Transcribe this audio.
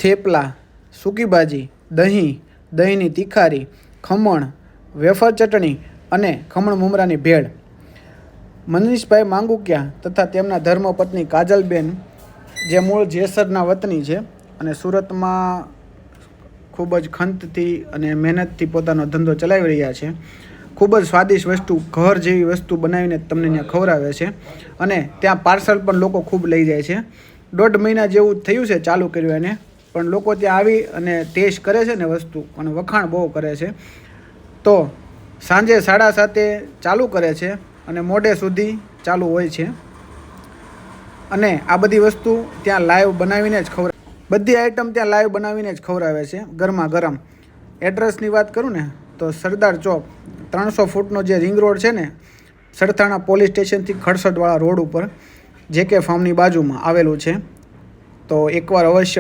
થેપલા, સૂકી ભાજી, દહીં, દહીંની તીખારી, ખમણ, વેફર ચટણી અને ખમણ મમરાની ભેળ. મનીષભાઈ માંગુકિયા તથા તેમના ધર્મપત્ની કાજલબેન, જે મૂળ જેસરના વતની છે અને સુરતમાં ખૂબ જ ખંતથી અને મહેનતથી પોતાનો ધંધો ચલાવી રહ્યા છે. ખૂબ જ સ્વાદિષ્ટ વસ્તુ, ઘર જેવી વસ્તુ બનાવીને તમને ત્યાં ખવડાવે છે અને ત્યાં પાર્સલ પણ લોકો ખૂબ લઈ જાય છે. 1.5 મહિના જેવું થયું છે ચાલુ કર્યું એને, પણ લોકો ત્યાં આવી અને ટેસ્ટ કરે છે ને વસ્તુ, અને વખાણ બહુ કરે છે. તો સાંજે 7:30 ચાલુ કરે છે અને મોડે સુધી ચાલુ હોય છે. અને આ બધી વસ્તુ ત્યાં લાઈવ બનાવીને જ ખવડાવે, બધી આઈટમ ત્યાં લાઈવ બનાવીને જ ખવડાવે છે, ગરમા ગરમ. એડ્રેસની વાત કરું ને તો સરદાર ચોક 300 ફૂટનો જે રિંગ રોડ છે ને, સરથાણા પોલીસ સ્ટેશનથી ખડસઠવાળા રોડ ઉપર JK ફાર્મની બાજુમાં આવેલું છે. તો એકવાર અવશ્ય